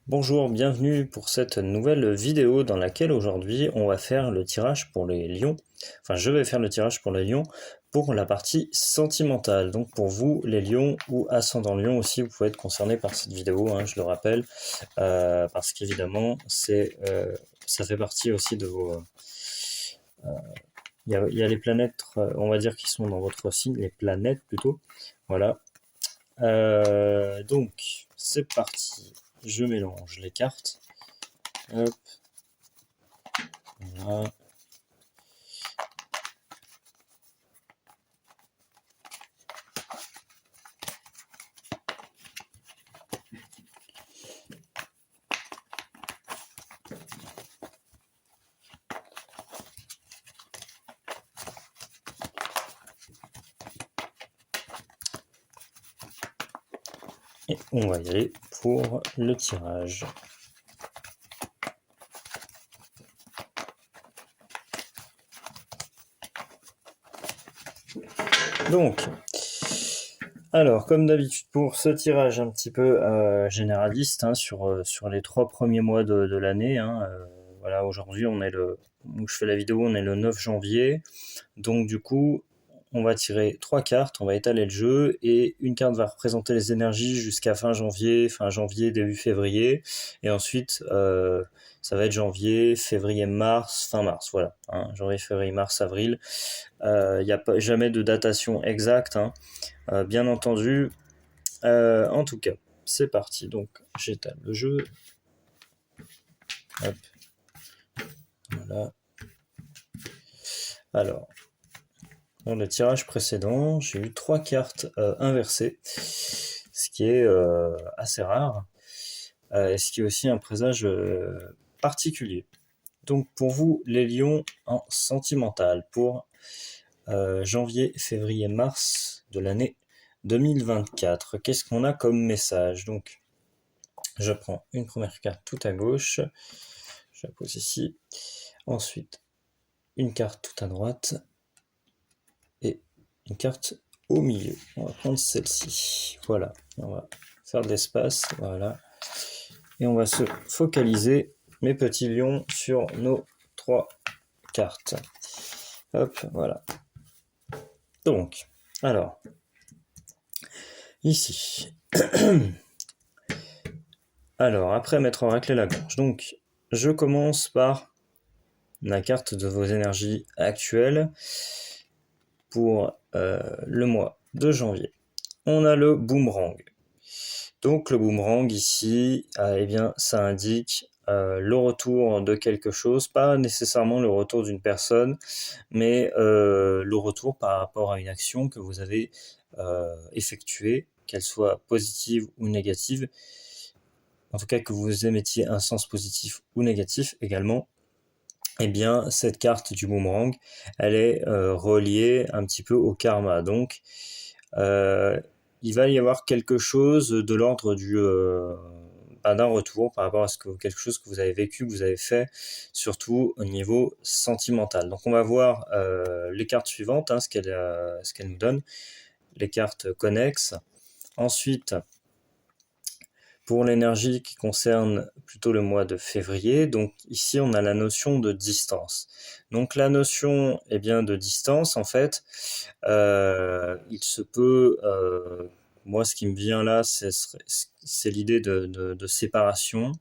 Bonjour, bienvenue pour cette nouvelle vidéo dans laquelle aujourd'hui on va faire le tirage pour les lions. Enfin, je vais faire le tirage pour les lions pour la partie sentimentale. Donc pour vous, les lions ou ascendant lion aussi, vous pouvez être concernés par cette vidéo, hein, je le rappelle, parce qu'évidemment, ça fait partie aussi de vos... Il y a les planètes, on va dire, qui sont dans votre signe, les planètes plutôt. Voilà. Donc, c'est parti. Je mélange les cartes. Hop, voilà. Et on va y aller pour le tirage. Donc, alors comme d'habitude pour ce tirage un petit peu généraliste, hein, sur les 3 premiers mois de l'année, hein, voilà, aujourd'hui où je fais la vidéo, on est le 9 janvier, donc du coup on va tirer 3 cartes, on va étaler le jeu, et une carte va représenter les énergies jusqu'à fin janvier, début février, et ensuite ça va être janvier, février, mars, fin mars, voilà, hein, janvier, février, mars, avril. Il n'y a pas, jamais de datation exacte, hein, bien entendu. En tout cas, c'est parti, donc j'étale le jeu. Hop, voilà. Alors, dans le tirage précédent, j'ai eu 3 cartes inversées, ce qui est assez rare, et ce qui est aussi un présage particulier. Donc pour vous, les lions en sentimental, pour janvier, février, mars de l'année 2024. Qu'est-ce qu'on a comme message? Donc, je prends une première carte tout à gauche, je la pose ici. Ensuite, une carte tout à droite et une carte au milieu. On va prendre celle-ci. Voilà, on va faire de l'espace, voilà. Et on va se focaliser, mes petits lions, sur nos 3 cartes. Hop, voilà. Donc, alors, ici. Alors, après m'être raclé la gorge, donc, je commence par la carte de vos énergies actuelles pour le mois de janvier. On a le boomerang. Donc le boomerang ici, eh bien, ça indique le retour de quelque chose, pas nécessairement le retour d'une personne, mais le retour par rapport à une action que vous avez effectuée, qu'elle soit positive ou négative, en tout cas que vous émettiez un sens positif ou négatif également. Eh bien, cette carte du boomerang, elle est reliée un petit peu au karma. Donc, il va y avoir quelque chose de l'ordre d'un retour par rapport à quelque chose que vous avez vécu, que vous avez fait, surtout au niveau sentimental. Donc, on va voir les cartes suivantes, hein, ce qu'elles nous donnent, les cartes connexes. Ensuite, pour l'énergie qui concerne plutôt le mois de février, donc ici on a la notion de distance. Donc la notion de distance, en fait, il se peut, moi ce qui me vient là, c'est l'idée de séparation,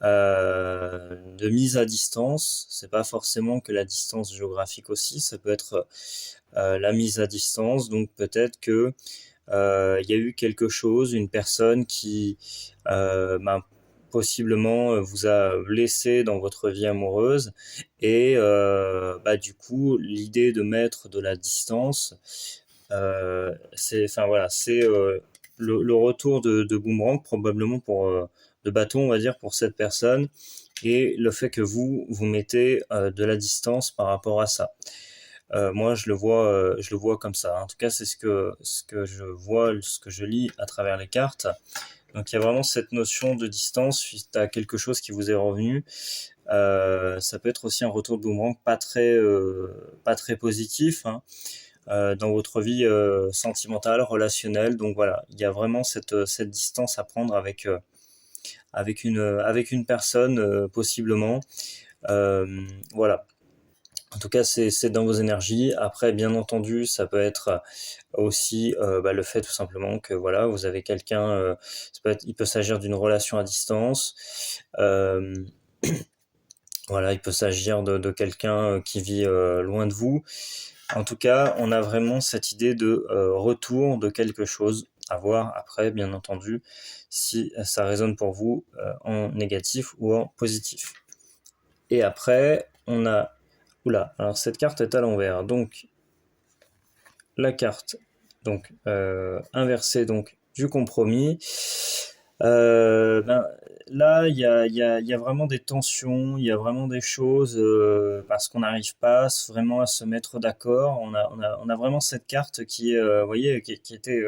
de mise à distance. C'est pas forcément que la distance géographique aussi, ça peut être la mise à distance, donc peut-être que il y a eu quelque chose, une personne qui possiblement vous a blessé dans votre vie amoureuse, et du coup l'idée de mettre de la distance, c'est le retour de boomerang probablement de bâton, on va dire, pour cette personne, et le fait que vous mettez de la distance par rapport à ça. Moi, je le vois comme ça. En tout cas, c'est ce que je vois, ce que je lis à travers les cartes. Donc, il y a vraiment cette notion de distance suite à quelque chose qui vous est revenu. Ça peut être aussi un retour de boomerang pas très positif, hein, dans votre vie sentimentale, relationnelle. Donc voilà, il y a vraiment cette distance à prendre avec une personne possiblement. Voilà. En tout cas, c'est dans vos énergies. Après, bien entendu, ça peut être aussi le fait tout simplement que voilà, vous avez quelqu'un, il peut s'agir d'une relation à distance. Voilà, il peut s'agir de quelqu'un qui vit loin de vous. En tout cas, on a vraiment cette idée de retour de quelque chose. À voir après, bien entendu, si ça résonne pour vous en négatif ou en positif. Et après, on a... Oula, alors cette carte est à l'envers. Donc, la carte donc inversée donc, du compromis. Là, il y a vraiment des tensions, il y a vraiment des choses parce qu'on n'arrive pas vraiment à se mettre d'accord. On a vraiment cette carte qui est, vous voyez, qui était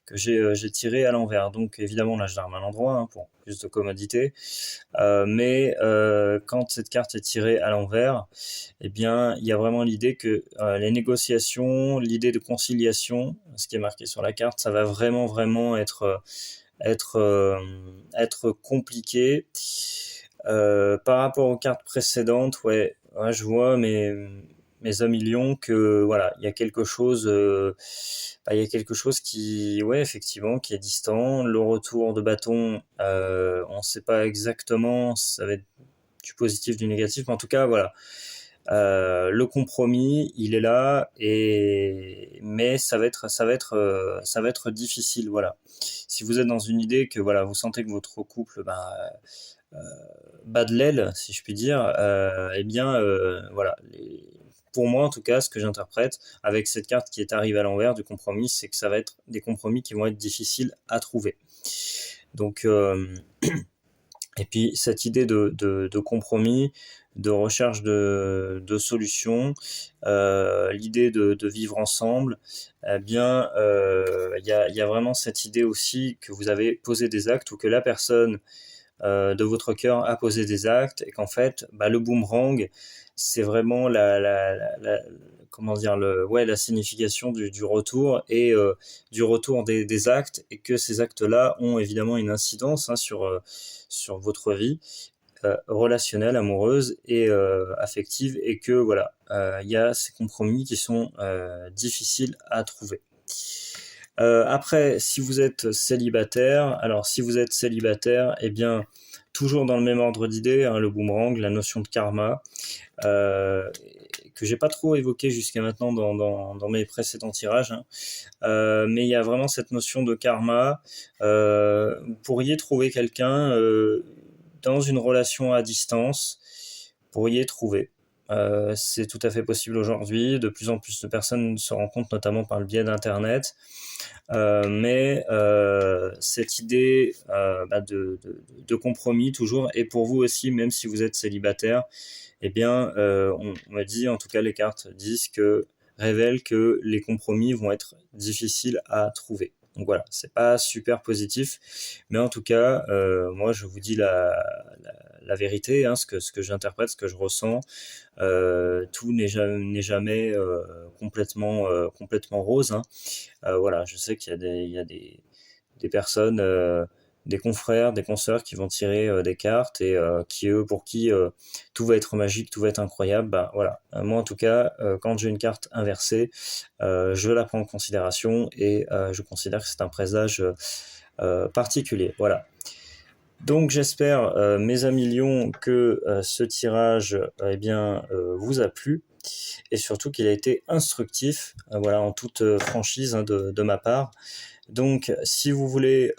que j'ai tirée à l'envers. Donc évidemment, là, je la remets à l'endroit hein, pour plus de commodité. Mais quand cette carte est tirée à l'envers, eh bien, il y a vraiment l'idée que les négociations, l'idée de conciliation, ce qui est marqué sur la carte, ça va vraiment être compliqué. Par rapport aux cartes précédentes, ouais je vois mes amis lions que voilà, il y a quelque chose qui effectivement qui est distant. Le retour de bâton, on sait pas exactement, ça va être du positif, du négatif, mais en tout cas voilà. Le compromis, il est là, mais ça va être difficile, voilà. Si vous êtes dans une idée que voilà, vous sentez que votre couple bat de l'aile, si je puis dire, voilà. Pour moi, en tout cas, ce que j'interprète avec cette carte qui est arrivée à l'envers du compromis, c'est que ça va être des compromis qui vont être difficiles à trouver. Donc, et puis cette idée de compromis, de recherche de solutions, l'idée de vivre ensemble, eh bien, il y a vraiment cette idée aussi que vous avez posé des actes ou que la personne de votre cœur a posé des actes et qu'en fait, le boomerang, c'est vraiment comment dire la signification du retour et du retour des actes et que ces actes-là ont évidemment une incidence hein, sur votre vie relationnelle, amoureuse et affective et que voilà, il y a ces compromis qui sont difficiles à trouver. Après, si vous êtes célibataire, eh bien, toujours dans le même ordre d'idée, hein, le boomerang, la notion de karma, que j'ai pas trop évoqué jusqu'à maintenant dans mes précédents tirages, hein. Mais il y a vraiment cette notion de karma. Vous pourriez trouver quelqu'un dans une relation à distance, pourriez trouver. C'est tout à fait possible aujourd'hui. De plus en plus de personnes se rendent compte, notamment par le biais d'Internet. Mais cette idée de compromis toujours, et pour vous aussi, même si vous êtes célibataire, eh bien, on me dit, en tout cas les cartes révèlent que les compromis vont être difficiles à trouver. Donc voilà, c'est pas super positif, mais en tout cas, moi je vous dis la vérité, hein, ce que j'interprète, ce que je ressens. Tout n'est jamais complètement rose. Hein. Voilà, je sais qu'il y a des personnes, des confrères, des consoeurs qui vont tirer des cartes et pour qui tout va être magique, tout va être incroyable. Voilà. Moi en tout cas, quand j'ai une carte inversée, je la prends en considération et je considère que c'est un présage particulier. Voilà. Donc j'espère, mes amis lions, que ce tirage vous a plu et surtout qu'il a été instructif, voilà, en toute franchise hein, de ma part. Donc si vous voulez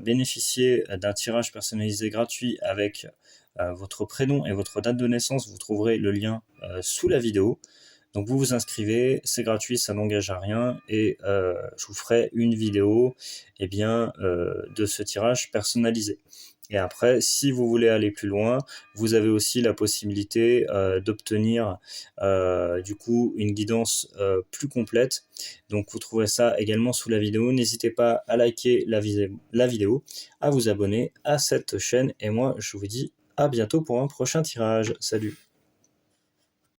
bénéficier d'un tirage personnalisé gratuit avec votre prénom et votre date de naissance, vous trouverez le lien sous la vidéo. Donc vous vous inscrivez, c'est gratuit, ça n'engage à rien et je vous ferai une vidéo de ce tirage personnalisé. Et après, si vous voulez aller plus loin, vous avez aussi la possibilité d'obtenir du coup une guidance plus complète. Donc vous trouverez ça également sous la vidéo. N'hésitez pas à liker la vidéo, à vous abonner à cette chaîne et moi je vous dis à bientôt pour un prochain tirage. Salut!